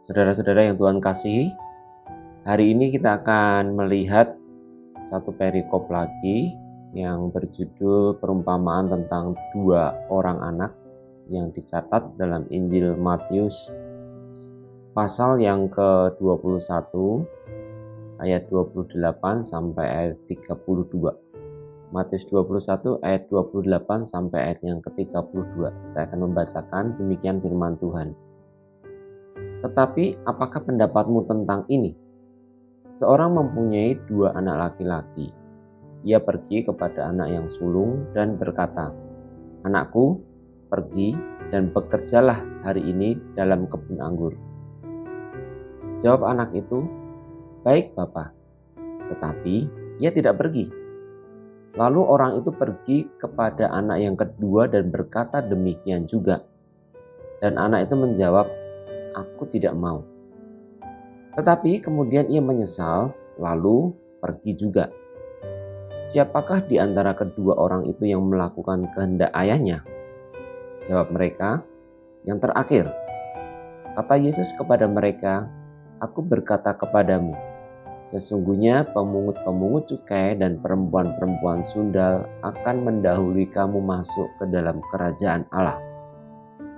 Saudara-saudara yang Tuhan kasihi, hari ini kita akan melihat satu perikop lagi yang berjudul perumpamaan tentang dua orang anak yang dicatat dalam Injil Matius pasal yang ke-21 ayat 28 sampai ayat 32. Matius 21 ayat 28 sampai ayat yang ke-32. Saya akan membacakan demikian firman Tuhan. Tetapi apakah pendapatmu tentang ini? Seorang mempunyai dua anak laki-laki. Ia pergi kepada anak yang sulung dan berkata, "Anakku, pergi dan bekerjalah hari ini dalam kebun anggur." Jawab anak itu, "Baik, Bapa." Tetapi ia tidak pergi. Lalu orang itu pergi kepada anak yang kedua dan berkata demikian juga. Dan anak itu menjawab, "Aku tidak mau." Tetapi kemudian ia menyesal, lalu pergi juga. Siapakah di antara kedua orang itu yang melakukan kehendak ayahnya? Jawab mereka, "Yang terakhir." Kata Yesus kepada mereka, "Aku berkata kepadamu, sesungguhnya pemungut-pemungut cukai dan perempuan-perempuan sundal akan mendahului kamu masuk ke dalam kerajaan Allah.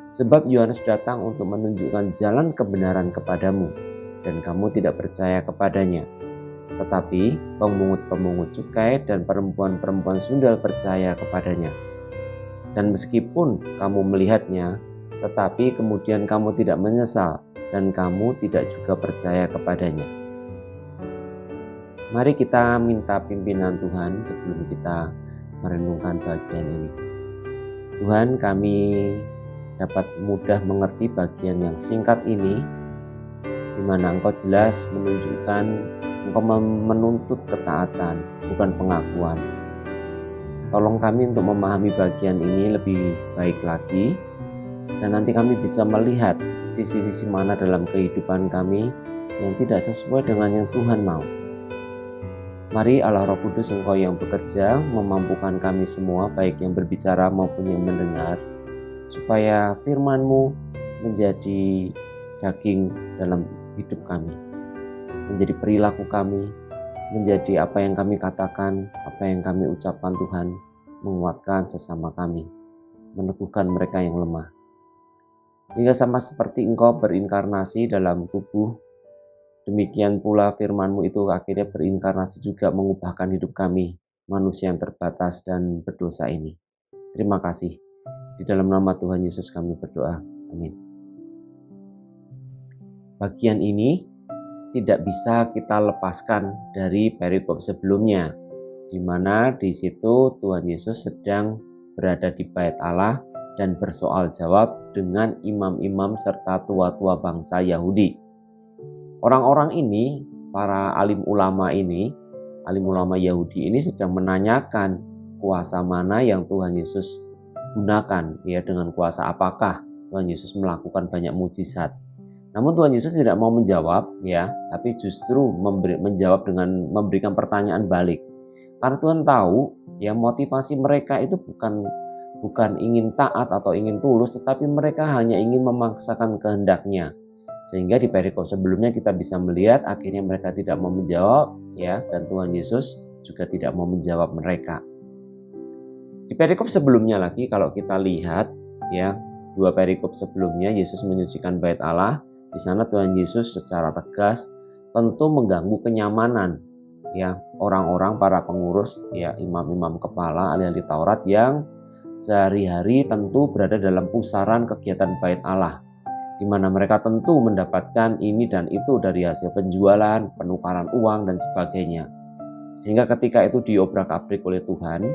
Sebab Yohanes datang untuk menunjukkan jalan kebenaran kepadamu, dan kamu tidak percaya kepadanya. Tetapi pemungut-pemungut cukai dan perempuan-perempuan sundal percaya kepadanya. Dan meskipun kamu melihatnya, tetapi kemudian kamu tidak menyesal, dan kamu tidak juga percaya kepadanya." Mari kita minta pimpinan Tuhan sebelum kita merenungkan bagian ini. Tuhan, kami dapat mudah mengerti bagian yang singkat ini, di mana Engkau jelas menunjukkan Engkau menuntut ketaatan, bukan pengakuan. Tolong kami untuk memahami bagian ini lebih baik lagi, dan nanti kami bisa melihat sisi-sisi mana dalam kehidupan kami yang tidak sesuai dengan yang Tuhan mau. Mari Allah Roh Kudus, Engkau yang bekerja memampukan kami semua, baik yang berbicara maupun yang mendengar, supaya firman-Mu menjadi daging dalam hidup kami, menjadi perilaku kami, menjadi apa yang kami katakan, apa yang kami ucapkan. Tuhan, menguatkan sesama kami, meneguhkan mereka yang lemah, sehingga sama seperti Engkau berinkarnasi dalam tubuh, demikian pula firman-Mu itu akhirnya berinkarnasi juga mengubahkan hidup kami, manusia yang terbatas dan berdosa ini. Terima kasih. Di dalam nama Tuhan Yesus kami berdoa. Amin. Bagian ini tidak bisa kita lepaskan dari perikop sebelumnya, di mana di situ Tuhan Yesus sedang berada di Bait Allah dan bersoal jawab dengan imam-imam serta tua-tua bangsa Yahudi. Orang-orang ini, para alim ulama Yahudi ini sedang menanyakan kuasa mana yang Tuhan Yesus gunakan, ya, dengan kuasa apakah Tuhan Yesus melakukan banyak mujizat. Namun Tuhan Yesus tidak mau menjawab, ya, tapi justru menjawab dengan memberikan pertanyaan balik. Karena Tuhan tahu, ya, motivasi mereka itu bukan ingin taat atau ingin tulus, tetapi mereka hanya ingin memaksakan kehendaknya. Sehingga di perikop sebelumnya kita bisa melihat akhirnya mereka tidak mau menjawab, ya, dan Tuhan Yesus juga tidak mau menjawab mereka. Di perikop sebelumnya lagi kalau kita lihat, ya, dua perikop sebelumnya Yesus menyucikan Bait Allah. Di sana Tuhan Yesus secara tegas tentu mengganggu kenyamanan, ya, orang-orang para pengurus, ya, imam-imam kepala ahli-ahli Taurat yang sehari-hari tentu berada dalam pusaran kegiatan Bait Allah, di mana mereka tentu mendapatkan ini dan itu dari hasil penjualan, penukaran uang, dan sebagainya. Sehingga ketika itu diobrak-abrik oleh Tuhan,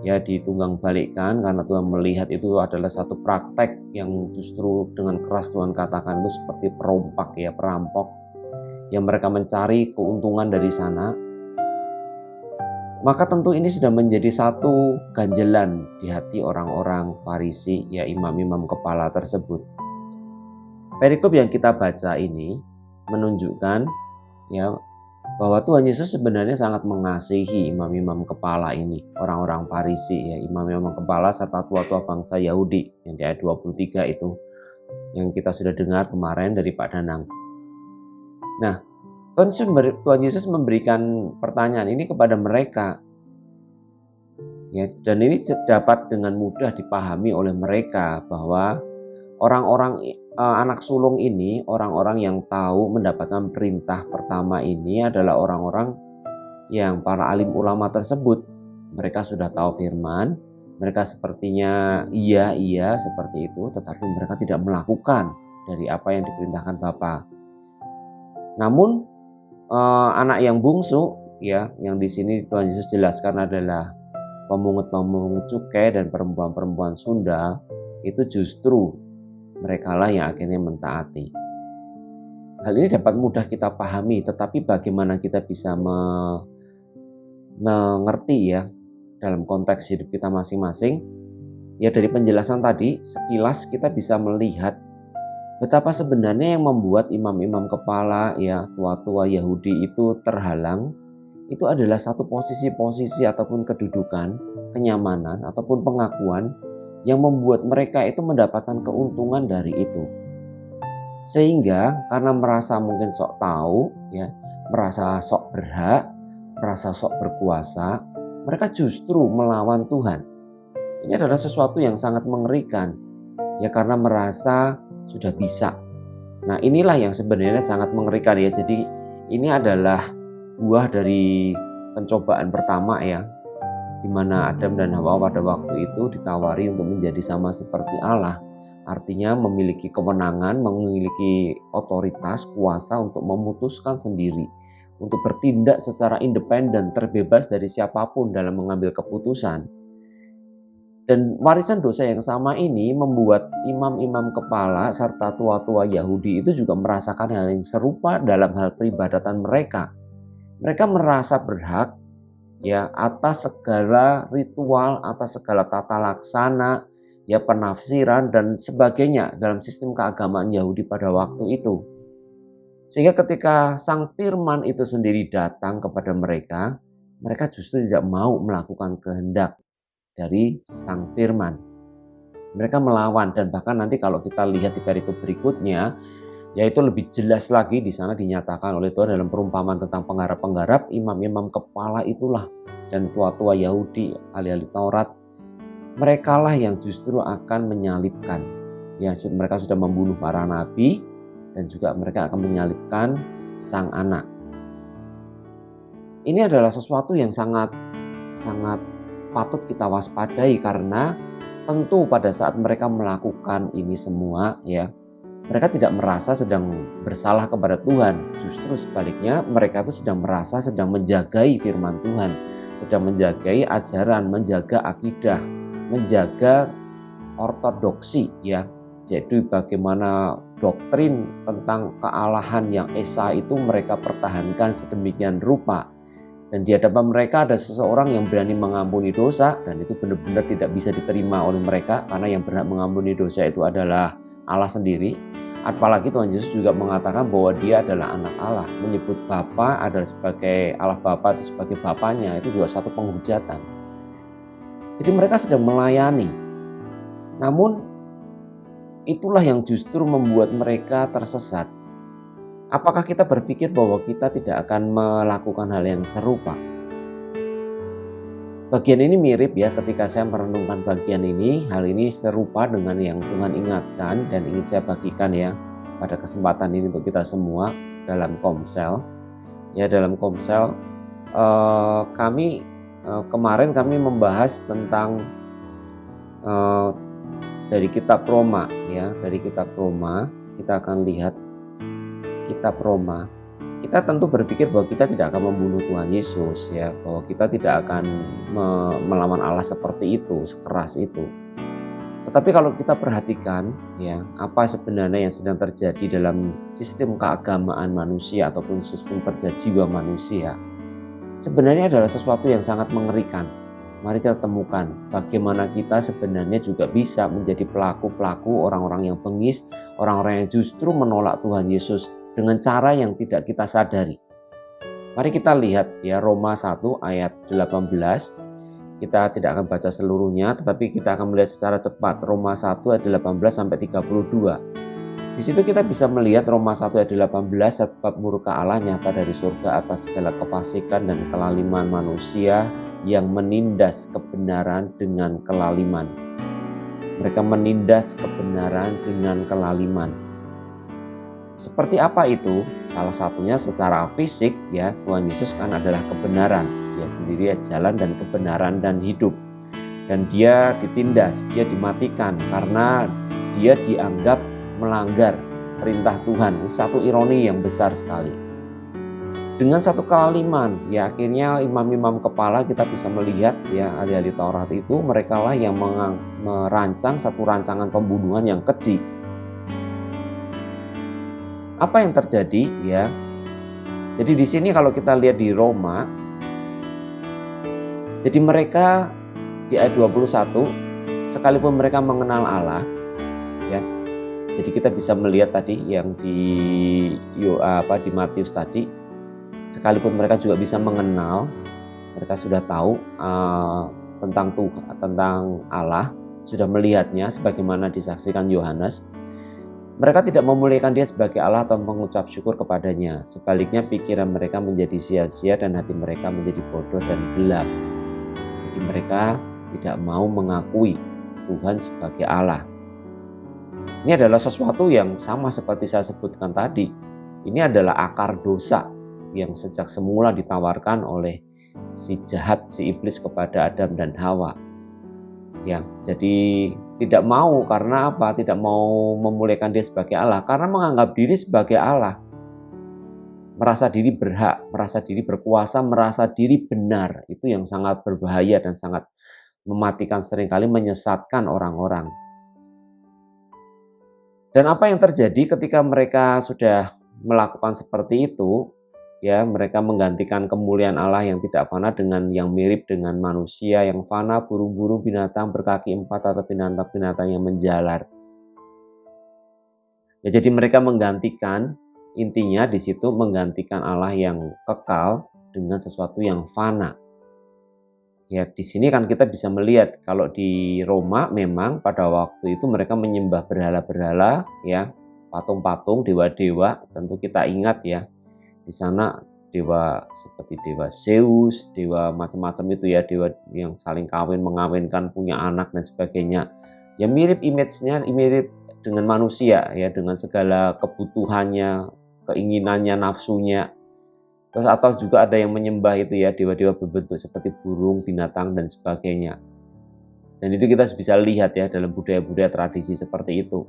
ya, ditunggang balikkan, karena Tuhan melihat itu adalah satu praktek yang justru dengan keras Tuhan katakan itu seperti perompak, ya, perampok, yang mereka mencari keuntungan dari sana. Maka tentu ini sudah menjadi satu ganjelan di hati orang-orang Farisi, ya, imam-imam kepala tersebut. Perikop yang kita baca ini menunjukkan, ya, bahwa Tuhan Yesus sebenarnya sangat mengasihi imam-imam kepala ini, orang-orang Farisi, ya, imam-imam kepala serta tua-tua bangsa Yahudi yang di ayat 23 itu yang kita sudah dengar kemarin dari Pak Danang. Nah, Tuhan Yesus memberikan pertanyaan ini kepada mereka, ya, dan ini dapat dengan mudah dipahami oleh mereka bahwa orang-orang anak sulung ini, orang-orang yang tahu mendapatkan perintah pertama ini adalah orang-orang yang para alim ulama tersebut. Mereka sudah tahu firman, mereka sepertinya iya seperti itu, tetapi mereka tidak melakukan dari apa yang diperintahkan Bapa. Namun anak yang bungsu, ya, yang di sini Tuhan Yesus jelaskan adalah pemungut-pemungut cukai dan perempuan-perempuan sundal, itu justru merekalah yang akhirnya mentaati. Hal ini dapat mudah kita pahami, tetapi bagaimana kita bisa mengerti ya dalam konteks hidup kita masing-masing? Ya, dari penjelasan tadi sekilas kita bisa melihat betapa sebenarnya yang membuat imam-imam kepala, ya, tua-tua Yahudi itu terhalang, itu adalah satu posisi-posisi ataupun kedudukan, kenyamanan ataupun pengakuan yang membuat mereka itu mendapatkan keuntungan dari itu. Sehingga karena merasa mungkin sok tahu, ya, merasa sok berhak, merasa sok berkuasa, mereka justru melawan Tuhan. Ini adalah sesuatu yang sangat mengerikan, ya, karena merasa sudah bisa. Nah, inilah yang sebenarnya sangat mengerikan, ya. Jadi ini adalah buah dari pencobaan pertama, ya, di mana Adam dan Hawa pada waktu itu ditawari untuk menjadi sama seperti Allah. Artinya memiliki kewenangan, memiliki otoritas, kuasa untuk memutuskan sendiri, untuk bertindak secara independen, terbebas dari siapapun dalam mengambil keputusan. Dan warisan dosa yang sama ini membuat imam-imam kepala serta tua-tua Yahudi itu juga merasakan hal yang serupa dalam hal peribadatan mereka. Mereka merasa berhak, ya, atas segala ritual, atas segala tata laksana, ya, penafsiran dan sebagainya dalam sistem keagamaan Yahudi pada waktu itu. Sehingga ketika Sang Firman itu sendiri datang kepada mereka, mereka justru tidak mau melakukan kehendak dari Sang Firman. Mereka melawan, dan bahkan nanti kalau kita lihat di perikop berikutnya, yaitu lebih jelas lagi di sana dinyatakan oleh Tuhan dalam perumpamaan tentang penggarap-penggarap, imam-imam kepala itulah dan tua-tua Yahudi, ahli-ahli Taurat, merekalah yang justru akan menyalibkan. Ya, mereka sudah membunuh para nabi dan juga mereka akan menyalibkan Sang Anak. Ini adalah sesuatu yang sangat patut kita waspadai, karena tentu pada saat mereka melakukan ini semua, ya, mereka tidak merasa sedang bersalah kepada Tuhan. Justru sebaliknya, mereka itu sedang merasa sedang menjagai firman Tuhan, sedang menjagai ajaran, menjaga akidah, menjaga ortodoksi, ya. Jadi bagaimana doktrin tentang kealahan yang esa itu mereka pertahankan sedemikian rupa. Dan di hadapan mereka ada seseorang yang berani mengampuni dosa, dan itu benar-benar tidak bisa diterima oleh mereka, karena yang berhak mengampuni dosa itu adalah Allah sendiri. Apalagi Tuhan Yesus juga mengatakan bahwa dia adalah anak Allah, menyebut Bapa adalah sebagai Allah Bapa itu sebagai Bapanya, itu juga satu penghujatan. Jadi mereka sedang melayani. Namun itulah yang justru membuat mereka tersesat. Apakah kita berpikir bahwa kita tidak akan melakukan hal yang serupa? Bagian ini mirip, ya, ketika saya merenungkan bagian ini, hal ini serupa dengan yang Tuhan ingatkan dan ingin saya bagikan, ya, pada kesempatan ini untuk kita semua dalam Komsel. Ya, dalam Komsel kemarin kami membahas tentang dari kitab Roma, ya, dari kitab Roma kita akan lihat kitab Roma. Kita tentu berpikir bahwa kita tidak akan membunuh Tuhan Yesus, ya, bahwa kita tidak akan melawan Allah seperti itu, sekeras itu. Tetapi kalau kita perhatikan, ya, apa sebenarnya yang sedang terjadi dalam sistem keagamaan manusia ataupun sistem kerja jiwa manusia, sebenarnya adalah sesuatu yang sangat mengerikan. Mari kita temukan bagaimana kita sebenarnya juga bisa menjadi pelaku-pelaku orang-orang yang bengis, orang-orang yang justru menolak Tuhan Yesus dengan cara yang tidak kita sadari. Mari kita lihat, ya, Roma 1 ayat 18. Kita tidak akan baca seluruhnya, tetapi kita akan melihat secara cepat. Roma 1 ayat 18 sampai 32. Di situ kita bisa melihat Roma 1 ayat 18, sebab murka Allah nyata dari surga atas segala kefasikan dan kelaliman manusia yang menindas kebenaran dengan kelaliman. Mereka menindas kebenaran dengan kelaliman. Seperti apa itu? Salah satunya secara fisik, ya, Tuhan Yesus kan adalah kebenaran. Dia sendiri jalan dan kebenaran dan hidup. Dan dia ditindas, dia dimatikan karena dia dianggap melanggar perintah Tuhan. Satu ironi yang besar sekali. Dengan satu kelaliman, ya akhirnya imam-imam kepala kita bisa melihat, ya, ahli-ahli Taurat itu mereka lah yang merancang satu rancangan pembunuhan yang keji. Apa yang terjadi, ya? Jadi di sini kalau kita lihat di Roma, jadi mereka di ayat 21, sekalipun mereka mengenal Allah, ya. Jadi kita bisa melihat tadi yang di Matius tadi, sekalipun mereka juga bisa mengenal, mereka sudah tahu tentang Tuhan, tentang Allah, sudah melihatnya sebagaimana disaksikan Yohanes. Mereka tidak memuliakan dia sebagai Allah atau mengucap syukur kepadanya. Sebaliknya pikiran mereka menjadi sia-sia dan hati mereka menjadi bodoh dan gelap. Jadi mereka tidak mau mengakui Tuhan sebagai Allah. Ini adalah sesuatu yang sama seperti saya sebutkan tadi. Ini adalah akar dosa yang sejak semula ditawarkan oleh si jahat, si iblis kepada Adam dan Hawa. Ya, jadi tidak mau karena apa? Tidak mau memuliakan dia sebagai Allah karena menganggap diri sebagai Allah. Merasa diri berhak, merasa diri berkuasa, merasa diri benar. Itu yang sangat berbahaya dan sangat mematikan, seringkali menyesatkan orang-orang. Dan apa yang terjadi ketika mereka sudah melakukan seperti itu? Ya, mereka menggantikan kemuliaan Allah yang tidak fana dengan yang mirip dengan manusia yang fana, burung-burung, binatang berkaki 4 atau binatang-binatang yang menjalar. Ya, jadi mereka menggantikan, intinya di situ menggantikan Allah yang kekal dengan sesuatu yang fana. Ya, di sini kan kita bisa melihat kalau di Roma memang pada waktu itu mereka menyembah berhala-berhala, ya, patung-patung, dewa-dewa. Tentu kita ingat, ya. Di sana dewa seperti dewa Zeus, dewa macam-macam itu, ya, dewa yang saling mengawinkan, punya anak dan sebagainya. Ya mirip image-nya, mirip dengan manusia, ya, dengan segala kebutuhannya, keinginannya, nafsunya. Terus atau juga ada yang menyembah itu, ya, dewa-dewa berbentuk seperti burung, binatang dan sebagainya. Dan itu kita bisa lihat, ya, dalam budaya-budaya tradisi seperti itu.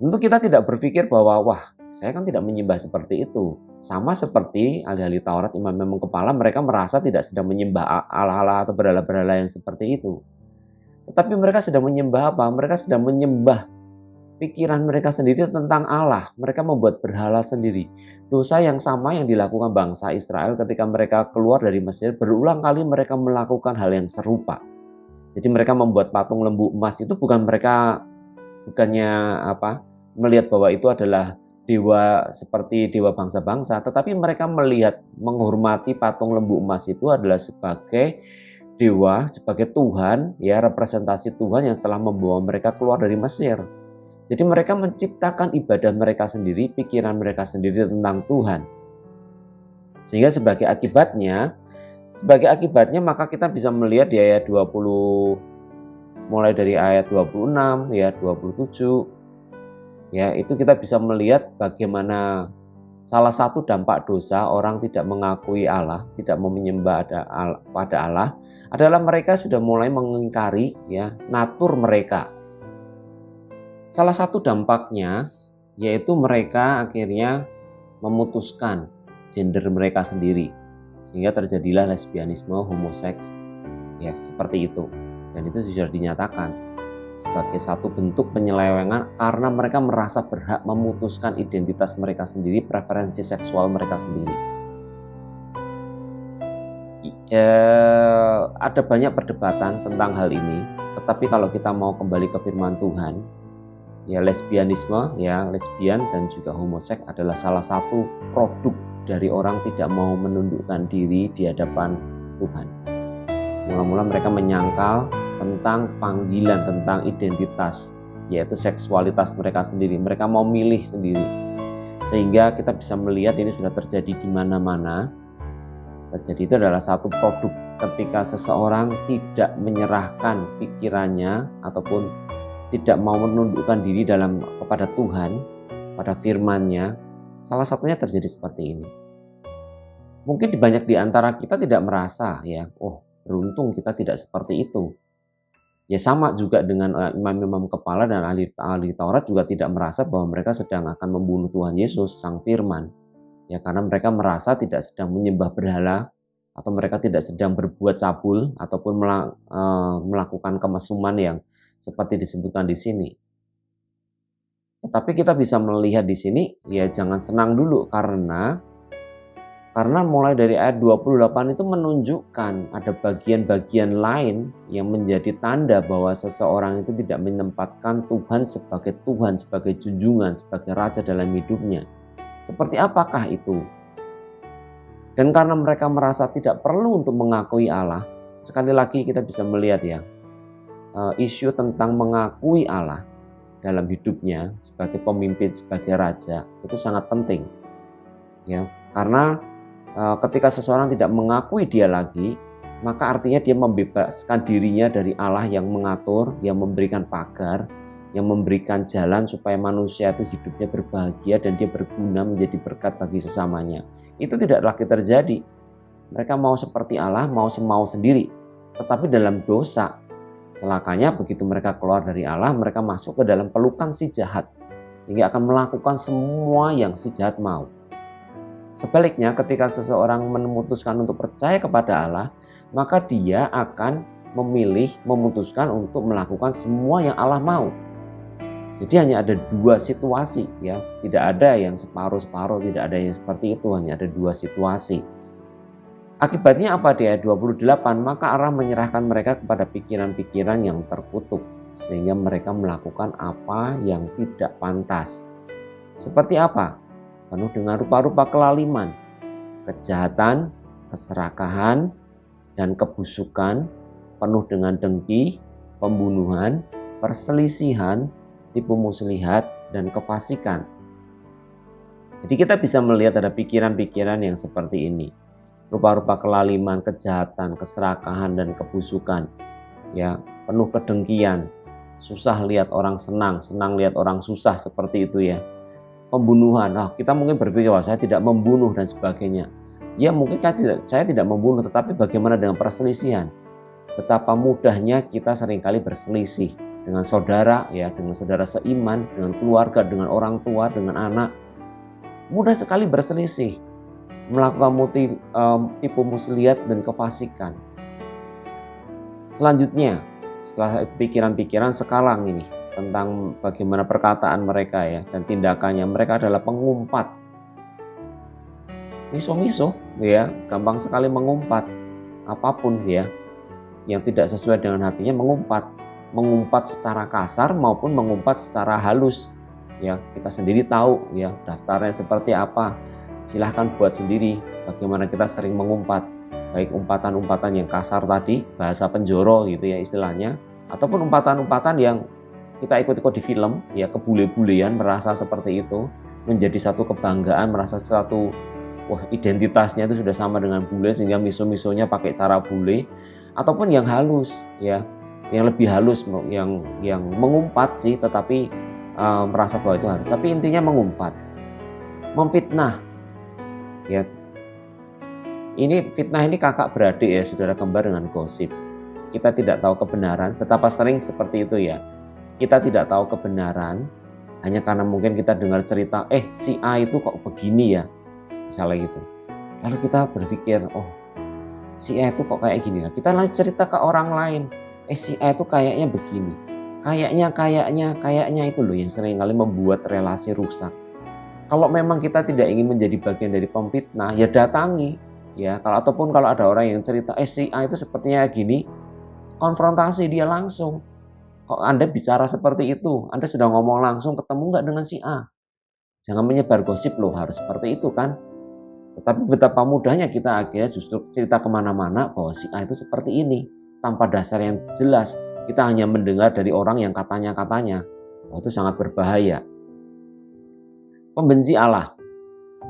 Tentu kita tidak berpikir bahwa wah, saya kan tidak menyembah seperti itu. Sama seperti ahli-ahli Taurat, imam-imam kepala, mereka merasa tidak sedang menyembah Allah-Allah atau berhala-berhala yang seperti itu. Tetapi mereka sedang menyembah apa? Mereka sedang menyembah pikiran mereka sendiri tentang Allah. Mereka membuat berhala sendiri. Dosa yang sama yang dilakukan bangsa Israel ketika mereka keluar dari Mesir, berulang kali mereka melakukan hal yang serupa. Jadi mereka membuat patung lembu emas itu bukannya melihat bahwa itu adalah dewa seperti dewa bangsa-bangsa, tetapi mereka melihat, menghormati patung lembu emas itu adalah sebagai dewa, sebagai Tuhan, ya, representasi Tuhan yang telah membawa mereka keluar dari Mesir. Jadi mereka menciptakan ibadah mereka sendiri, pikiran mereka sendiri tentang Tuhan. Sehingga sebagai akibatnya maka kita bisa melihat di ayat 20, mulai dari ayat 26, ya, 27, ya, itu kita bisa melihat bagaimana salah satu dampak dosa orang tidak mengakui Allah, tidak mau menyembah pada Allah, adalah mereka sudah mulai mengingkari, ya, natur mereka. Salah satu dampaknya yaitu mereka akhirnya memutuskan gender mereka sendiri, sehingga terjadilah lesbianisme, homoseks, ya, seperti itu. Dan itu sudah dinyatakan sebagai satu bentuk penyelewengan karena mereka merasa berhak memutuskan identitas mereka sendiri, preferensi seksual mereka sendiri. Ada banyak perdebatan tentang hal ini, tetapi kalau kita mau kembali ke firman Tuhan, ya, lesbianisme, ya, lesbian dan juga homoseks adalah salah satu produk dari orang tidak mau menundukkan diri di hadapan Tuhan. Mula-mula mereka menyangkal tentang panggilan, tentang identitas yaitu seksualitas mereka sendiri. Mereka mau milih sendiri. Sehingga kita bisa melihat ini sudah terjadi di mana-mana. Terjadi itu adalah satu produk ketika seseorang tidak menyerahkan pikirannya ataupun tidak mau menundukkan diri kepada Tuhan, pada firman-Nya. Salah satunya terjadi seperti ini. Mungkin banyak di antara kita tidak merasa ya, oh beruntung kita tidak seperti itu. Ya sama juga dengan imam-imam kepala dan ahli Taurat juga tidak merasa bahwa mereka sedang akan membunuh Tuhan Yesus, Sang Firman. Ya karena mereka merasa tidak sedang menyembah berhala atau mereka tidak sedang berbuat cabul ataupun melakukan kemesuman yang seperti disebutkan di sini. Tetapi kita bisa melihat di sini ya jangan senang dulu karena mulai dari ayat 28 itu menunjukkan ada bagian-bagian lain yang menjadi tanda bahwa seseorang itu tidak menempatkan Tuhan, sebagai junjungan, sebagai raja dalam hidupnya. Seperti apakah itu? Dan karena mereka merasa tidak perlu untuk mengakui Allah, sekali lagi kita bisa melihat ya, isu tentang mengakui Allah dalam hidupnya sebagai pemimpin, sebagai raja, itu sangat penting. Ya, karena ketika seseorang tidak mengakui dia lagi, maka artinya dia membebaskan dirinya dari Allah yang mengatur, yang memberikan pagar, yang memberikan jalan supaya manusia itu hidupnya berbahagia dan dia berguna menjadi berkat bagi sesamanya. Itu tidak lagi terjadi. Mereka mau seperti Allah, mau sendiri. Tetapi dalam dosa, celakanya begitu mereka keluar dari Allah, mereka masuk ke dalam pelukan si jahat. Sehingga akan melakukan semua yang si jahat mau. Sebaliknya ketika seseorang memutuskan untuk percaya kepada Allah, maka dia akan memutuskan untuk melakukan semua yang Allah mau. Jadi hanya ada dua situasi ya, tidak ada yang separuh-separuh, tidak ada yang seperti itu, hanya ada dua situasi. Akibatnya apa di ayat 28? Maka Allah menyerahkan mereka kepada pikiran-pikiran yang terkutuk, sehingga mereka melakukan apa yang tidak pantas. Seperti apa? Penuh dengan rupa-rupa kelaliman, kejahatan, keserakahan, dan kebusukan, penuh dengan dengki, pembunuhan, perselisihan, tipu muslihat, dan kefasikan. Jadi kita bisa melihat ada pikiran-pikiran yang seperti ini. Rupa-rupa kelaliman, kejahatan, keserakahan, dan kebusukan. Ya, penuh kedengkian, susah lihat orang senang lihat orang susah, seperti itu ya. Pembunuhan, kita mungkin berpikir bahwa saya tidak membunuh dan sebagainya. Ya mungkin saya tidak membunuh, tetapi bagaimana dengan perselisihan? Betapa mudahnya kita seringkali berselisih dengan saudara, ya, dengan saudara seiman, dengan keluarga, dengan orang tua, dengan anak. Mudah sekali berselisih, melakukan tipu muslihat dan kefasikan. Selanjutnya, setelah pikiran-pikiran sekarang ini tentang bagaimana perkataan mereka ya dan tindakannya, mereka adalah pengumpat. Miso-miso ya, gampang sekali mengumpat apapun ya yang tidak sesuai dengan hatinya, mengumpat secara kasar maupun mengumpat secara halus. Ya, kita sendiri tahu ya daftarnya seperti apa. Silahkan buat sendiri bagaimana kita sering mengumpat, baik umpatan-umpatan yang kasar tadi, bahasa penjoro gitu ya istilahnya, ataupun umpatan-umpatan yang kita ikut-ikut di film ya, kebule-bulean, merasa seperti itu, menjadi satu kebanggaan, merasa satu identitasnya itu sudah sama dengan bule sehingga miso-misonya pakai cara bule, ataupun yang halus ya, yang lebih halus, yang mengumpat sih tetapi merasa bahwa itu harus, tapi intinya mengumpat, memfitnah ya. Ini fitnah ini kakak beradik ya, saudara kembar dengan gosip. Kita tidak tahu kebenaran, betapa sering seperti itu ya. Kita tidak tahu kebenaran hanya karena mungkin kita dengar cerita, si A itu kok begini ya, misalnya gitu. Lalu kita berpikir, oh si A itu kok kayak gini ya. Kita lanjut cerita ke orang lain, si A itu kayaknya begini. Kayaknya itu loh yang seringkali membuat relasi rusak. Kalau memang kita tidak ingin menjadi bagian dari pemfitnah, ya datangi. Ya, ataupun kalau ada orang yang cerita, si A itu sepertinya gini, konfrontasi dia langsung. Kok Anda bicara seperti itu? Anda sudah ngomong langsung, ketemu nggak dengan si A? Jangan menyebar gosip loh, harus seperti itu kan. Tetapi betapa mudahnya kita akhirnya justru cerita kemana-mana bahwa si A itu seperti ini. Tanpa dasar yang jelas, kita hanya mendengar dari orang yang katanya-katanya. Itu sangat berbahaya. Membenci Allah.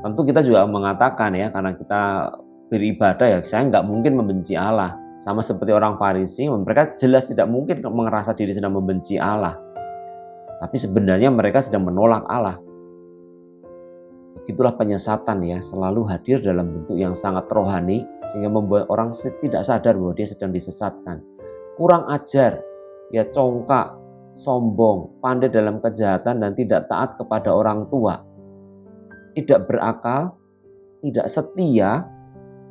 Tentu kita juga mengatakan ya, karena kita beribadah ya, saya nggak mungkin membenci Allah. Sama seperti orang Farisi, mereka jelas tidak mungkin merasa diri sedang membenci Allah. Tapi sebenarnya mereka sedang menolak Allah. Begitulah penyesatan ya, selalu hadir dalam bentuk yang sangat rohani, sehingga membuat orang tidak sadar bahwa dia sedang disesatkan. Kurang ajar, ya congkak, sombong, pandai dalam kejahatan, dan tidak taat kepada orang tua. Tidak berakal, tidak setia,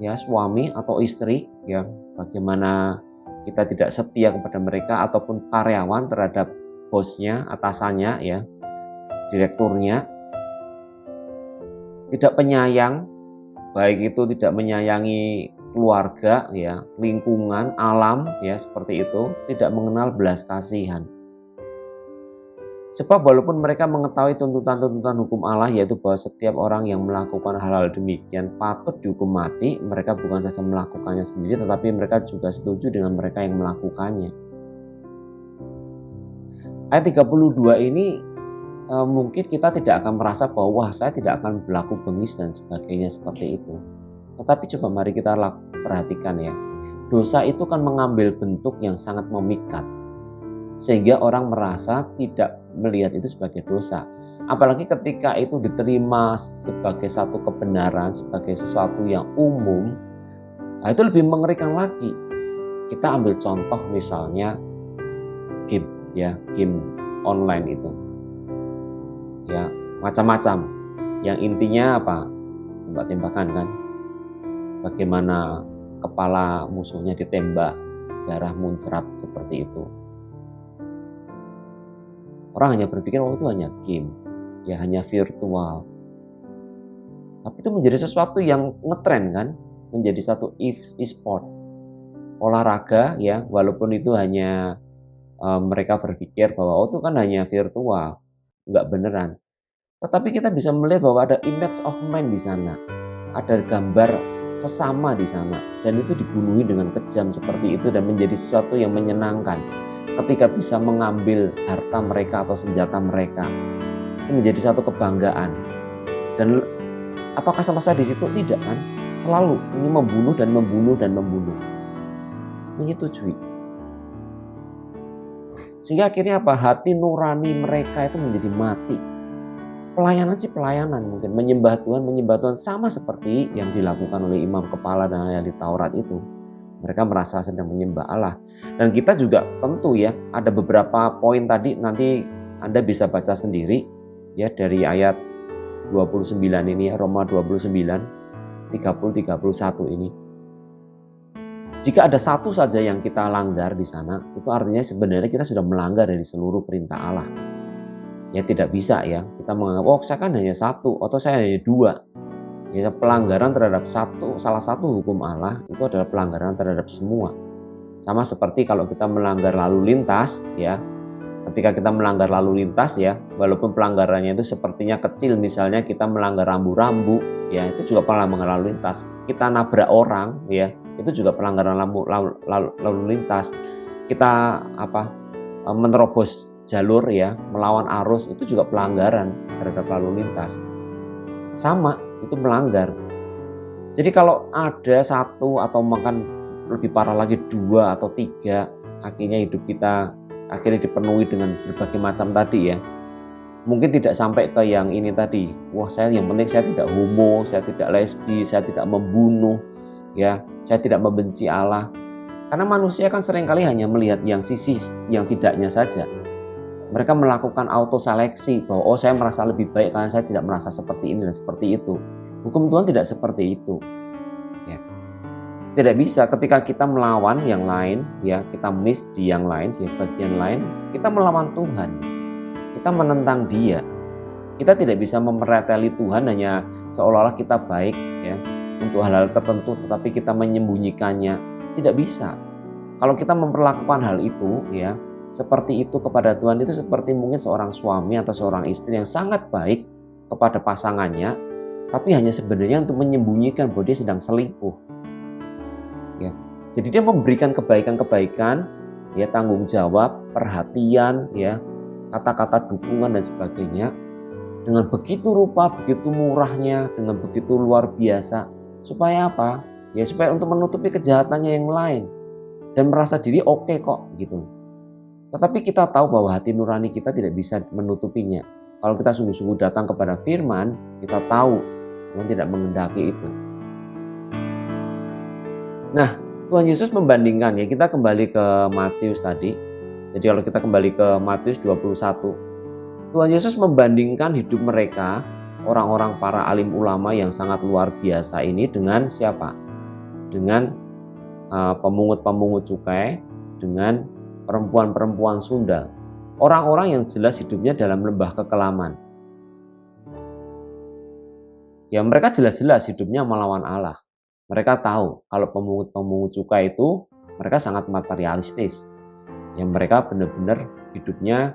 ya suami atau istri, ya bagaimana kita tidak setia kepada mereka ataupun karyawan terhadap bosnya, atasannya, ya direkturnya. Tidak penyayang, baik itu tidak menyayangi keluarga, ya lingkungan, alam, ya seperti itu, tidak mengenal belas kasihan. Sebab walaupun mereka mengetahui tuntutan-tuntutan hukum Allah, yaitu bahwa setiap orang yang melakukan hal-hal demikian patut dihukum mati, mereka bukan saja melakukannya sendiri, tetapi mereka juga setuju dengan mereka yang melakukannya. Ayat 32 ini mungkin kita tidak akan merasa bahwa saya tidak akan berlaku bengis dan sebagainya seperti itu. Tetapi coba mari kita perhatikan ya. Dosa itu kan mengambil bentuk yang sangat memikat. Sehingga orang merasa tidak melihat itu sebagai dosa. Apalagi ketika itu diterima sebagai satu kebenaran, sebagai sesuatu yang umum, nah itu lebih mengerikan lagi. Kita ambil contoh misalnya game, ya game online itu. Ya macam-macam, yang intinya apa, tembak-tembakan kan, bagaimana kepala musuhnya ditembak, darah muncrat seperti itu. Orang hanya berpikir itu hanya game, ya hanya virtual, tapi itu menjadi sesuatu yang ngetren kan, menjadi satu e-sport, olahraga ya, walaupun itu hanya mereka berpikir bahwa itu kan hanya virtual, nggak beneran. Tetapi kita bisa melihat bahwa ada image of man di sana. Ada gambar sesama di sana. Dan itu dibunuhi dengan kejam seperti itu dan menjadi sesuatu yang menyenangkan. Ketika bisa mengambil harta mereka atau senjata mereka. Itu menjadi satu kebanggaan. Dan apakah selesai di situ? Tidak kan? Selalu ini membunuh dan membunuh dan membunuh. Menyetujui. Sehingga akhirnya apa? Hati nurani mereka itu menjadi mati. Pelayanan sih pelayanan, mungkin menyembah Tuhan sama seperti yang dilakukan oleh imam kepala dan ahli Taurat itu. Mereka merasa sedang menyembah Allah. Dan kita juga tentu ya, ada beberapa poin tadi nanti Anda bisa baca sendiri ya dari ayat 29 ini ya, Roma 29 30 31 ini. Jika ada satu saja yang kita langgar di sana, itu artinya sebenarnya kita sudah melanggar dari seluruh perintah Allah. Ya tidak bisa ya, kita menganggap saya kan hanya satu atau saya hanya dua. Ya pelanggaran terhadap salah satu hukum Allah itu adalah pelanggaran terhadap semua. Sama seperti kalau kita melanggar lalu lintas ya. Ketika kita melanggar lalu lintas ya, walaupun pelanggarannya itu sepertinya kecil, misalnya kita melanggar rambu-rambu ya, itu juga pelanggaran lalu lintas. Kita nabrak orang ya, itu juga pelanggaran lalu lintas. Kita menerobos jalur ya, melawan arus, itu juga pelanggaran terhadap lalu lintas. Sama, itu melanggar. Jadi kalau ada satu atau bahkan lebih parah lagi 2 atau 3, akhirnya hidup kita akhirnya dipenuhi dengan berbagai macam tadi ya. Mungkin tidak sampai ke yang ini tadi. Wah, yang penting saya tidak homo, saya tidak lesbi, saya tidak membunuh, ya, saya tidak membenci Allah. Karena manusia kan seringkali hanya melihat yang sisi yang tidaknya saja. Mereka melakukan autoseleksi bahwa saya merasa lebih baik karena saya tidak merasa seperti ini dan seperti itu. Hukum Tuhan tidak seperti itu. Ya. Tidak bisa ketika kita melawan yang lain, ya kita miss di yang lain, di bagian lain, kita melawan Tuhan. Kita menentang Dia. Kita tidak bisa memereteli Tuhan hanya seolah-olah kita baik ya untuk hal-hal tertentu, tetapi kita menyembunyikannya. Tidak bisa. Kalau kita memperlakukan hal itu, ya seperti itu kepada Tuhan, itu seperti mungkin seorang suami atau seorang istri yang sangat baik kepada pasangannya, tapi hanya sebenarnya untuk menyembunyikan bahwa dia sedang selingkuh. Ya, jadi dia memberikan kebaikan-kebaikan, ya tanggung jawab, perhatian, ya kata-kata dukungan dan sebagainya, dengan begitu rupa, begitu murahnya, dengan begitu luar biasa. Supaya apa? Ya supaya untuk menutupi kejahatannya yang lain dan merasa diri oke kok gitu. Tetapi kita tahu bahwa hati nurani kita tidak bisa menutupinya. Kalau kita sungguh-sungguh datang kepada firman, kita tahu Tuhan tidak menghendaki itu. Nah, Tuhan Yesus membandingkan, ya kita kembali ke Matius tadi. Jadi kalau kita kembali ke Matius 21, Tuhan Yesus membandingkan hidup mereka, orang-orang para alim ulama yang sangat luar biasa ini dengan siapa? Dengan pemungut-pemungut cukai, dengan perempuan-perempuan sundal. Orang-orang yang jelas hidupnya dalam lembah kekelaman. Ya mereka jelas-jelas hidupnya melawan Allah. Mereka tahu kalau pemungut-pemungut cukai itu mereka sangat materialistis. Yang mereka benar-benar hidupnya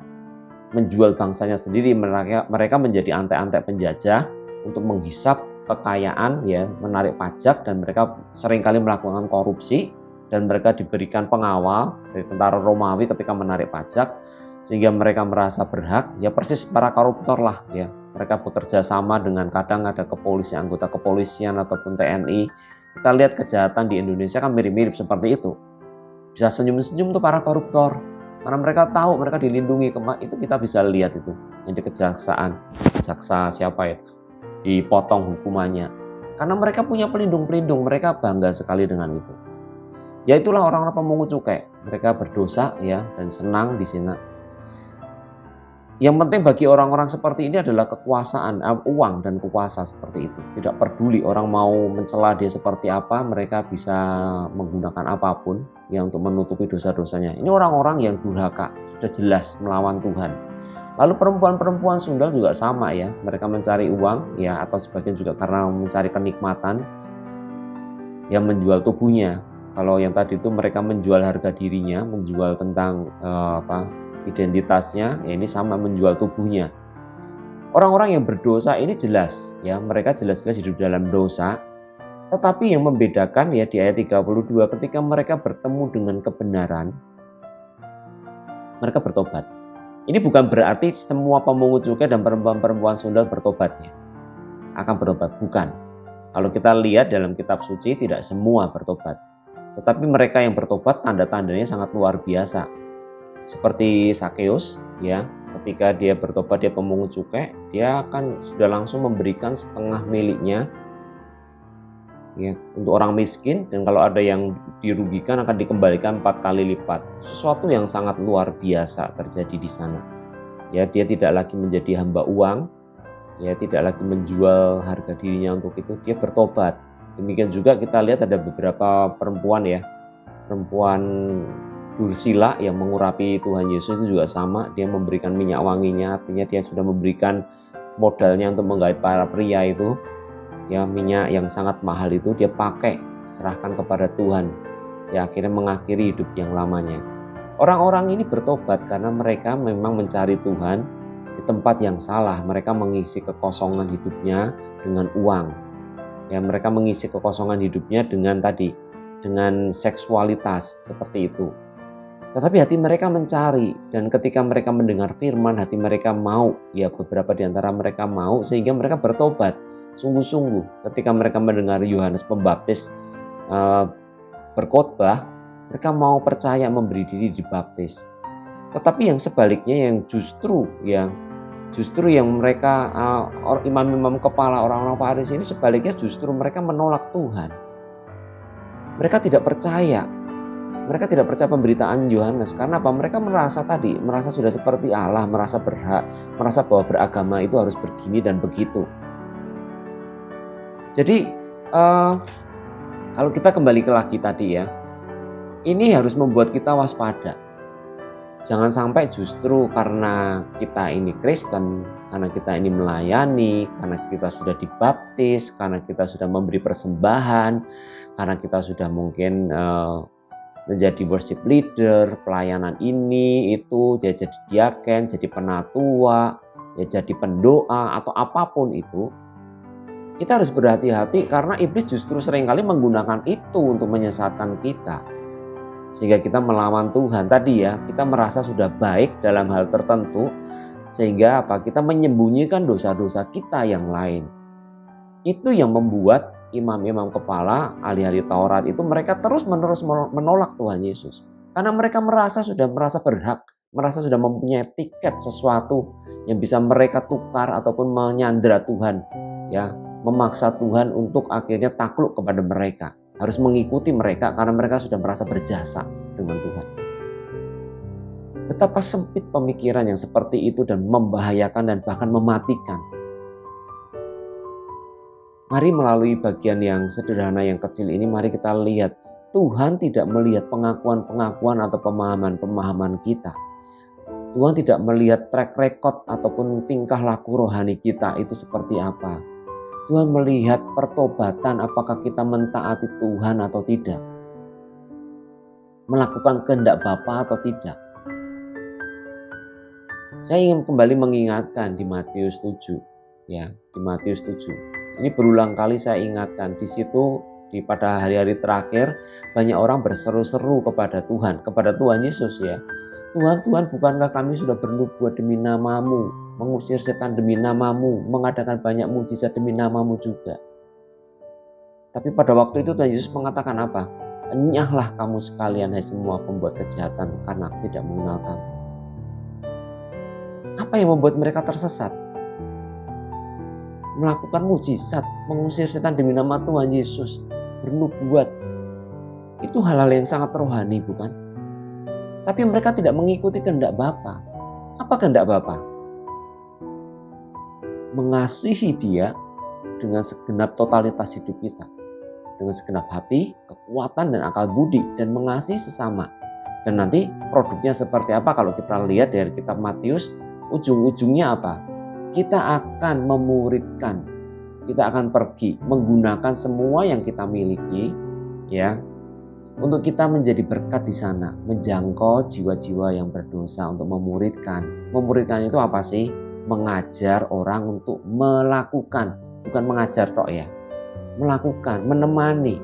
menjual bangsanya sendiri. Mereka menjadi antek-antek penjajah untuk menghisap kekayaan, ya, menarik pajak, dan mereka seringkali melakukan korupsi, dan mereka diberikan pengawal dari tentara Romawi ketika menarik pajak sehingga mereka merasa berhak. Ya persis para koruptor lah, ya. Mereka bekerja sama dengan kadang ada kepolisian, anggota kepolisian ataupun TNI. Kita lihat kejahatan di Indonesia kan mirip-mirip seperti itu. Bisa senyum-senyum tuh para koruptor karena mereka tahu mereka dilindungi. Itu kita bisa lihat itu yang di kejaksaan, jaksa siapa itu dipotong hukumannya karena mereka punya pelindung-pelindung. Mereka bangga sekali dengan itu. Ya itulah orang-orang pemungut cukai. Mereka berdosa, ya, dan senang di sini. Yang penting bagi orang-orang seperti ini adalah kekuasaan, uang dan kuasa seperti itu. Tidak peduli orang mau mencela dia seperti apa, mereka bisa menggunakan apapun ya untuk menutupi dosa-dosanya. Ini orang-orang yang durhaka, sudah jelas melawan Tuhan. Lalu perempuan-perempuan sundal juga sama, ya. Mereka mencari uang, ya, atau sebagian juga karena mencari kenikmatan, yang menjual tubuhnya. Kalau yang tadi itu mereka menjual harga dirinya, menjual tentang identitasnya, ya ini sama menjual tubuhnya. Orang-orang yang berdosa ini jelas, ya, mereka jelas-jelas hidup dalam dosa. Tetapi yang membedakan, ya, di ayat 32, ketika mereka bertemu dengan kebenaran, mereka bertobat. Ini bukan berarti semua pemungut cukai dan perempuan-perempuan sundal bertobat, ya. Akan bertobat, bukan. Kalau kita lihat dalam kitab suci tidak semua bertobat. Tetapi mereka yang bertobat tanda-tandanya sangat luar biasa. Seperti Sakeus, ya, ketika dia bertobat, dia pemungut cukai, dia akan sudah langsung memberikan setengah miliknya, ya, untuk orang miskin, dan kalau ada yang dirugikan akan dikembalikan 4 kali lipat. Sesuatu yang sangat luar biasa terjadi di sana. Ya, dia tidak lagi menjadi hamba uang, ya, tidak lagi menjual harga dirinya untuk itu, dia bertobat. Demikian juga kita lihat ada beberapa perempuan, ya, perempuan Dursila yang mengurapi Tuhan Yesus itu juga sama. Dia memberikan minyak wanginya, artinya dia sudah memberikan modalnya untuk menggait para pria itu, ya, minyak yang sangat mahal itu dia pakai, serahkan kepada Tuhan, ya, akhirnya mengakhiri hidup yang lamanya. Orang-orang ini bertobat karena mereka memang mencari Tuhan di tempat yang salah. Mereka mengisi kekosongan hidupnya dengan uang, ya, mereka mengisi kekosongan hidupnya dengan seksualitas seperti itu. Tetapi hati mereka mencari, dan ketika mereka mendengar firman, hati mereka mau, ya, beberapa di antara mereka mau, sehingga mereka bertobat sungguh-sungguh. Ketika mereka mendengar Yohanes Pembaptis berkhotbah, mereka mau percaya, memberi diri dibaptis. Tetapi yang sebaliknya, yang justru yang mereka imam-imam kepala orang-orang Farisi ini sebaliknya justru mereka menolak Tuhan. Mereka tidak percaya. Mereka tidak percaya pemberitaan Yohanes. Karena apa? Mereka merasa sudah seperti Allah, merasa berhak, merasa bahwa beragama itu harus begini dan begitu. Jadi kalau kita kembali ke lagi tadi, ya, ini harus membuat kita waspada. Jangan sampai justru karena kita ini Kristen, karena kita ini melayani, karena kita sudah dibaptis, karena kita sudah memberi persembahan, karena kita sudah mungkin menjadi worship leader, pelayanan ini, itu, ya, jadi diaken, jadi penatua, ya, jadi pendoa, atau apapun itu, kita harus berhati-hati karena iblis justru seringkali menggunakan itu untuk menyesatkan kita. Sehingga kita melawan Tuhan. Tadi, ya, kita merasa sudah baik dalam hal tertentu, Sehingga apa? Kita menyembunyikan dosa-dosa kita yang lain. Itu yang membuat imam-imam kepala, ahli-ahli Taurat itu mereka terus-menerus menolak Tuhan Yesus. Karena mereka sudah merasa berhak, merasa sudah mempunyai tiket sesuatu yang bisa mereka tukar ataupun menyandera Tuhan, ya, memaksa Tuhan untuk akhirnya takluk kepada mereka, harus mengikuti mereka karena mereka sudah merasa berjasa dengan Tuhan. Betapa sempit pemikiran yang seperti itu dan membahayakan dan bahkan mematikan. Mari melalui bagian yang sederhana yang kecil ini, mari kita lihat Tuhan tidak melihat pengakuan-pengakuan atau pemahaman-pemahaman kita. Tuhan tidak melihat track record ataupun tingkah laku rohani kita itu seperti apa. Tuhan melihat pertobatan, apakah kita mentaati Tuhan atau tidak. Melakukan kehendak Bapa atau tidak. Saya ingin kembali mengingatkan di Matius 7. Ya, di Matius 7. Ini berulang kali saya ingatkan, di situ pada hari-hari terakhir banyak orang berseru-seru kepada Tuhan Yesus ya. Tuhan, Tuhan, bukankah kami sudah bernubuat demi namamu, mengusir setan demi namamu, mengadakan banyak mujizat demi namamu juga. Tapi pada waktu itu Tuhan Yesus mengatakan apa? Enyahlah kamu sekalian hai semua pembuat kejahatan karena aku tidak mengenal kamu. Apa yang membuat mereka tersesat? Melakukan mujizat, mengusir setan demi nama Tuhan Yesus, bernubuat. Itu hal-hal yang sangat rohani, bukan? Tapi mereka tidak mengikuti kehendak Bapa. Apa kehendak Bapa? Mengasihi Dia dengan segenap totalitas hidup kita. Dengan segenap hati, kekuatan dan akal budi, dan mengasihi sesama. Dan nanti produknya seperti apa kalau kita lihat dari kitab Matius, ujung-ujungnya apa? Kita akan memuridkan, kita akan pergi menggunakan semua yang kita miliki, ya, untuk kita menjadi berkat di sana, menjangkau jiwa-jiwa yang berdosa untuk memuridkan. Memuridkan itu apa sih? Mengajar orang untuk melakukan, bukan mengajar tok ya, melakukan, menemani,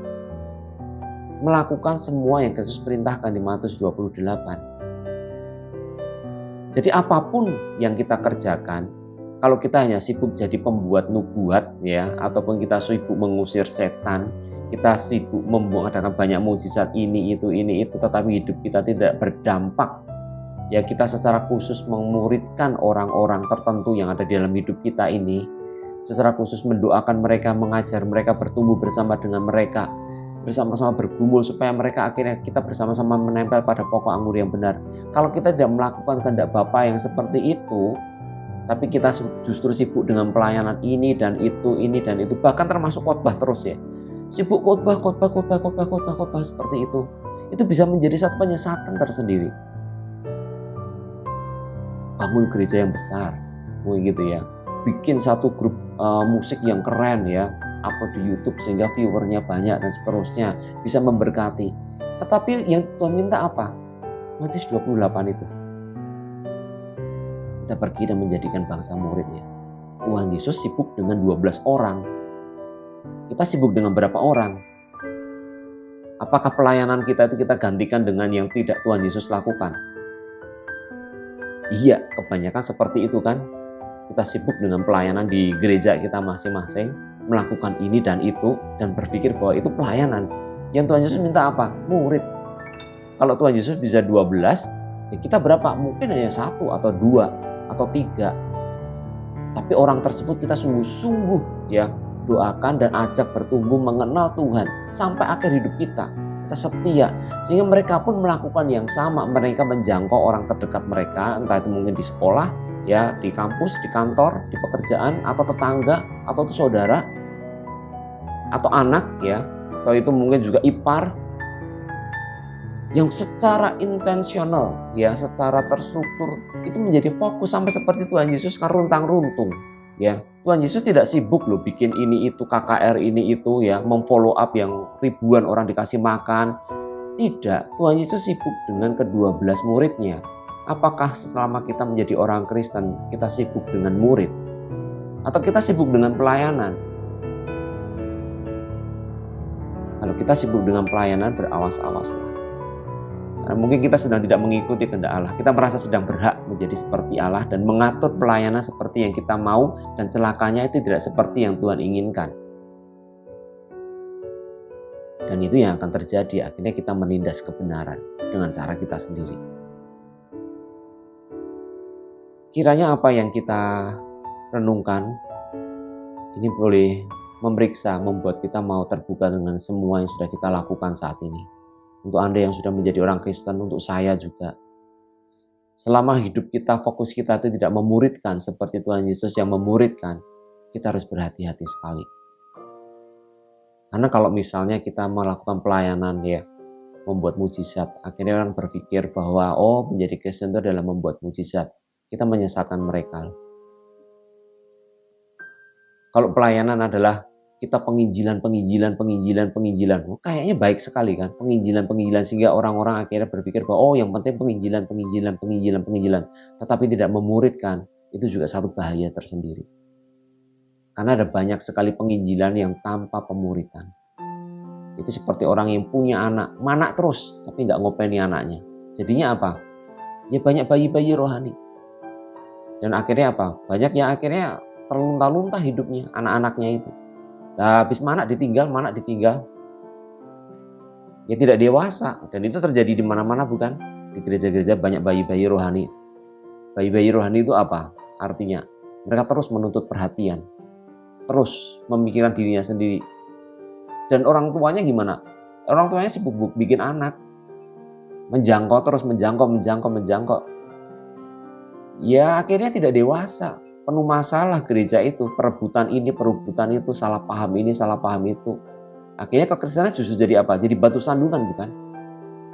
melakukan semua yang Yesus perintahkan di Matius 28. Jadi apapun yang kita kerjakan, kalau kita hanya sibuk jadi pembuat nubuat ya, ataupun kita sibuk mengusir setan, kita sibuk mengadakan banyak mujizat ini itu, tetapi hidup kita tidak berdampak. Ya, kita secara khusus memuridkan orang-orang tertentu yang ada di dalam hidup kita ini, secara khusus mendoakan mereka, mengajar mereka, bertumbuh bersama dengan mereka, bersama-sama bergumul supaya mereka akhirnya kita bersama-sama menempel pada pokok anggur yang benar. Kalau kita tidak melakukan kehendak Bapa yang seperti itu, tapi kita justru sibuk dengan pelayanan ini dan itu, bahkan termasuk khotbah terus ya. Sibuk khotbah seperti itu. Itu bisa menjadi satu penyesatan tersendiri. Bangun gereja yang besar, mungkin gitu ya. Bikin satu grup musik yang keren ya, upload di YouTube sehingga viewernya banyak dan seterusnya, bisa memberkati. Tetapi yang Tuhan minta apa? Matius 28 itu. Kita pergi dan menjadikan bangsa muridnya. Tuhan Yesus sibuk dengan 12 orang. Kita sibuk dengan berapa orang? Apakah pelayanan kita itu kita gantikan dengan yang tidak Tuhan Yesus lakukan? Iya, kebanyakan seperti itu kan. Kita sibuk dengan pelayanan di gereja kita masing-masing, melakukan ini dan itu, dan berpikir bahwa itu pelayanan. Yang Tuhan Yesus minta apa? Murid. Kalau Tuhan Yesus bisa 12, ya kita berapa? Mungkin hanya 1 atau 2 atau 3. Tapi orang tersebut kita sungguh-sungguh ya doakan dan ajak bertumbuh mengenal Tuhan sampai akhir hidup kita. Kita setia sehingga mereka pun melakukan yang sama. Mereka menjangkau orang terdekat mereka, entah itu mungkin di sekolah, ya, di kampus, di kantor, di pekerjaan, atau tetangga, atau itu saudara, atau anak ya, atau itu mungkin juga ipar. Yang secara intensional, ya, secara terstruktur itu menjadi fokus sampai seperti Tuhan Yesus kan runtang-runtung, ya. Tuhan Yesus tidak sibuk loh bikin ini itu KKR ini itu ya, memfollow up yang ribuan orang dikasih makan. Tidak, Tuhan Yesus sibuk dengan ke-12 muridnya. Apakah selama kita menjadi orang Kristen kita sibuk dengan murid atau kita sibuk dengan pelayanan? Kalau kita sibuk dengan pelayanan, berawas-awaslah. Karena mungkin kita sedang tidak mengikuti kehendak Allah. Kita merasa sedang berhak menjadi seperti Allah dan mengatur pelayanan seperti yang kita mau, dan celakanya itu tidak seperti yang Tuhan inginkan. Dan itu yang akan terjadi, akhirnya kita menindas kebenaran dengan cara kita sendiri. Kiranya apa yang kita renungkan ini boleh memeriksa, membuat kita mau terbuka dengan semua yang sudah kita lakukan saat ini. Untuk Anda yang sudah menjadi orang Kristen, untuk saya juga. Selama hidup kita, fokus kita itu tidak memuridkan seperti Tuhan Yesus yang memuridkan, kita harus berhati-hati sekali. Karena kalau misalnya kita melakukan pelayanan ya, membuat mujizat, akhirnya orang berpikir bahwa menjadi Kristen itu adalah membuat mujizat. Kita menyesatkan mereka. Kalau pelayanan adalah kita penginjilan, kayaknya baik sekali kan, penginjilan, sehingga orang-orang akhirnya berpikir bahwa yang penting penginjilan. Tetapi tidak memuridkan, itu juga satu bahaya tersendiri. Karena ada banyak sekali penginjilan yang tanpa pemuritan. Itu seperti orang yang punya anak, manak terus, tapi nggak ngopeni anaknya. Jadinya apa? Ya banyak bayi-bayi rohani. Dan akhirnya apa? Banyak yang akhirnya terlunta-lunta hidupnya, anak-anaknya itu. Nah, habis manak ditinggal. Ya tidak dewasa. Dan itu terjadi di mana-mana bukan? Di gereja-gereja banyak bayi-bayi rohani. Bayi-bayi rohani itu apa? Artinya mereka terus menuntut perhatian. Terus memikirkan dirinya sendiri. Dan orang tuanya gimana? Orang tuanya sibuk bikin anak. Menjangkau. Ya akhirnya tidak dewasa. Penuh masalah gereja itu. Perebutan ini, perebutan itu. Salah paham ini, salah paham itu. Akhirnya kekristenan justru jadi apa? Jadi batu sandungan bukan?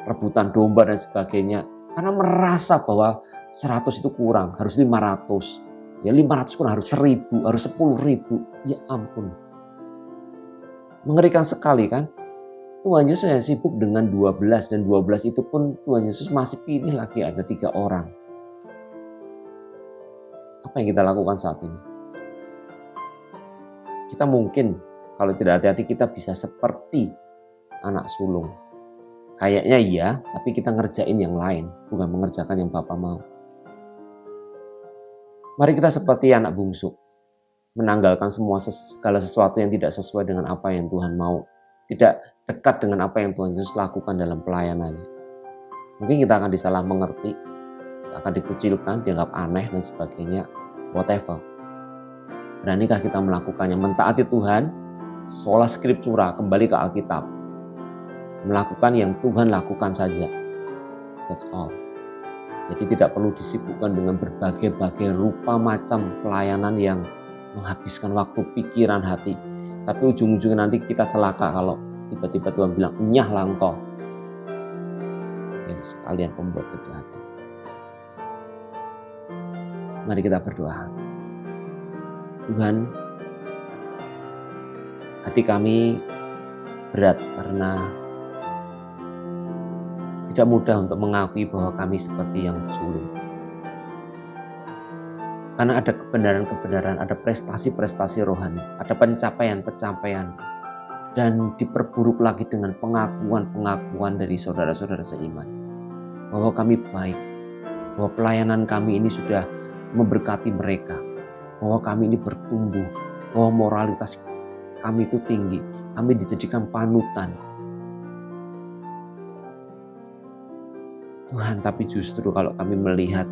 Rebutan domba dan sebagainya. Karena merasa bahwa 100 itu kurang. Harus 500. Ya 500 kurang, harus 1000, harus 10.000. Ya ampun. Mengerikan sekali kan? Tuhan Yesus yang sibuk dengan 12, dan 12 itu pun Tuhan Yesus masih pilih lagi ada 3 orang. Apa yang kita lakukan saat ini? Kita mungkin kalau tidak hati-hati kita bisa seperti anak sulung. Kayaknya iya, tapi kita ngerjain yang lain, bukan mengerjakan yang Bapa mau. Mari kita seperti anak bungsu, menanggalkan segala sesuatu yang tidak sesuai dengan apa yang Tuhan mau, tidak dekat dengan apa yang Tuhan Yesus lakukan dalam pelayanannya. Mungkin kita akan disalah mengerti, akan dikucilkan, dianggap aneh dan sebagainya, whatever. Beranikah kita melakukannya, mentaati Tuhan, sola scriptura, kembali ke Alkitab, melakukan yang Tuhan lakukan saja. That's all. Jadi tidak perlu disibukkan dengan berbagai-bagai rupa macam pelayanan yang menghabiskan waktu, pikiran, hati. Tapi ujung-ujungnya nanti kita celaka kalau tiba-tiba Tuhan bilang, enyahlah engkau. Ya, sekalian pembuat kejahatan. Mari kita berdoa. Tuhan, hati kami berat karena tidak mudah untuk mengakui bahwa kami seperti yang sulung. Karena ada kebenaran-kebenaran, ada prestasi-prestasi rohani, ada pencapaian-pencapaian, dan diperburuk lagi dengan pengakuan-pengakuan dari saudara-saudara seiman bahwa kami baik, bahwa pelayanan kami ini sudah memberkati mereka, bahwa kami ini bertumbuh, bahwa moralitas kami itu tinggi, kami dijadikan panutan. Tuhan, tapi justru kalau kami melihat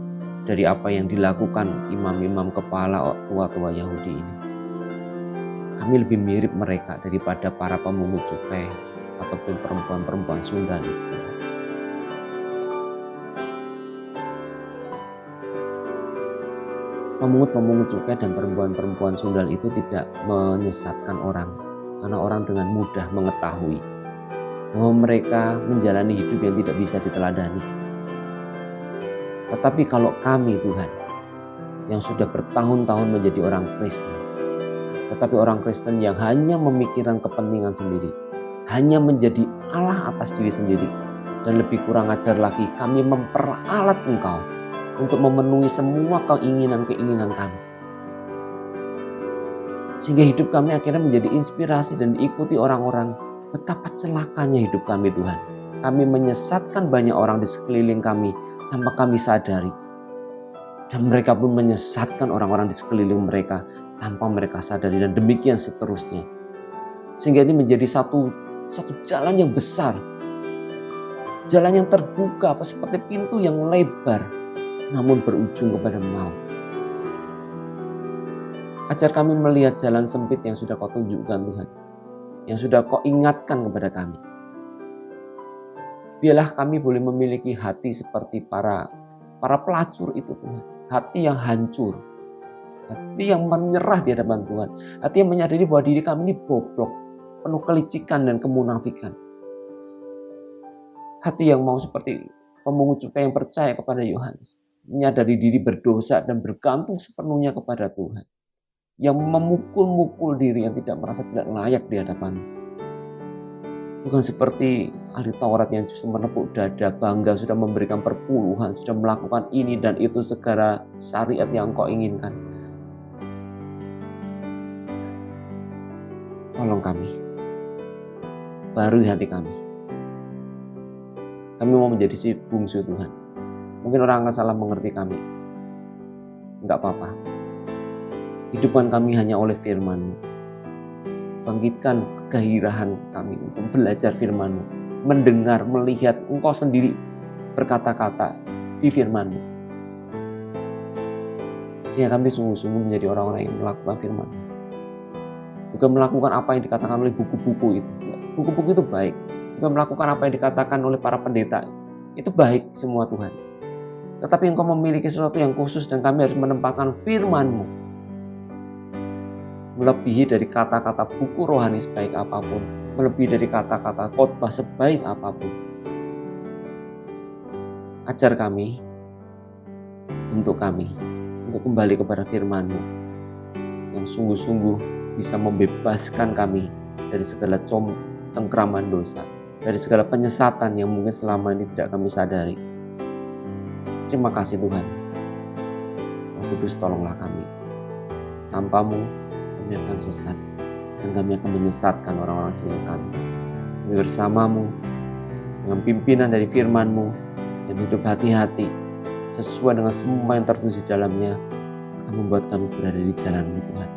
dari apa yang dilakukan imam-imam kepala tua-tua Yahudi ini, kami lebih mirip mereka daripada para pemungut cukai ataupun perempuan-perempuan Sunda itu. Pemungut-pemungut cukai dan perempuan-perempuan sundal itu tidak menyesatkan orang, karena orang dengan mudah mengetahui bahwa mereka menjalani hidup yang tidak bisa diteladani. Tetapi kalau kami, Tuhan, yang sudah bertahun-tahun menjadi orang Kristen, tetapi orang Kristen yang hanya memikirkan kepentingan sendiri, hanya menjadi Allah atas diri sendiri, dan lebih kurang ajar lagi, kami memperalat Engkau untuk memenuhi semua keinginan-keinginan kami. Sehingga hidup kami akhirnya menjadi inspirasi dan diikuti orang-orang. Betapa celakanya hidup kami, Tuhan. Kami menyesatkan banyak orang di sekeliling kami tanpa kami sadari. Dan mereka pun menyesatkan orang-orang di sekeliling mereka tanpa mereka sadari, dan demikian seterusnya. Sehingga ini menjadi satu jalan yang besar. Jalan yang terbuka seperti pintu yang lebar namun berujung kepada maut. Ajar kami melihat jalan sempit yang sudah Kau tunjukkan Tuhan, yang sudah Kau ingatkan kepada kami. Biarlah kami boleh memiliki hati seperti para pelacur itu Tuhan. Hati yang hancur, hati yang menyerah di hadapan Tuhan, hati yang menyadari bahwa diri kami ini bobrok, penuh kelicikan dan kemunafikan. Hati yang mau seperti pemungut cukai yang percaya kepada Yohanes, menyadari diri berdosa dan bergantung sepenuhnya kepada Tuhan, yang memukul-mukul diri, yang tidak merasa tidak layak di hadapan-Mu. Bukan seperti ahli Taurat yang justru menepuk dada, bangga sudah memberikan perpuluhan, sudah melakukan ini dan itu segala syariat yang Kau inginkan. Tolong kami, barui hati kami. Kami mau menjadi si bungsu Tuhan. Mungkin orang akan salah mengerti kami. Enggak apa-apa. Hidupkan kami hanya oleh firman-Mu. Bangkitkan kegairahan kami untuk belajar firman-Mu, mendengar, melihat Engkau sendiri berkata-kata di firman-Mu. Sehingga kami sungguh-sungguh menjadi orang-orang yang melakukan firman-Mu. Bukan melakukan apa yang dikatakan oleh buku-buku itu. Buku-buku itu baik. Bukan melakukan apa yang dikatakan oleh para pendeta. Itu baik semua Tuhan. Tetapi Engkau memiliki sesuatu yang khusus dan kami harus menempatkan firman-Mu melebihi dari kata-kata buku rohani sebaik apapun, melebihi dari kata-kata khotbah sebaik apapun. Ajar kami, untuk kembali kepada firman-Mu yang sungguh-sungguh bisa membebaskan kami dari segala cengkraman dosa, dari segala penyesatan yang mungkin selama ini tidak kami sadari. Terima kasih Tuhan. Roh Kudus, tolonglah kami. Tanpa-Mu kami akan sesat, dan kami akan menyesatkan orang-orang sekeliling kami. Kami bersama-Mu, dengan pimpinan dari firman-Mu, dan hidup hati-hati, sesuai dengan semua yang tertulis di dalamnya, akan membuat kami berada di jalan-Mu Tuhan.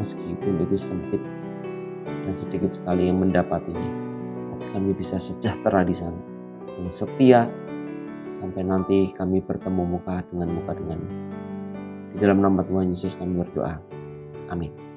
Meskipun itu sempit, dan sedikit sekali yang mendapatinya, tapi kami bisa sejahtera di sana, dengan setia, sampai nanti kami bertemu muka dengan Di dalam nama Tuhan Yesus kami berdoa. Amin.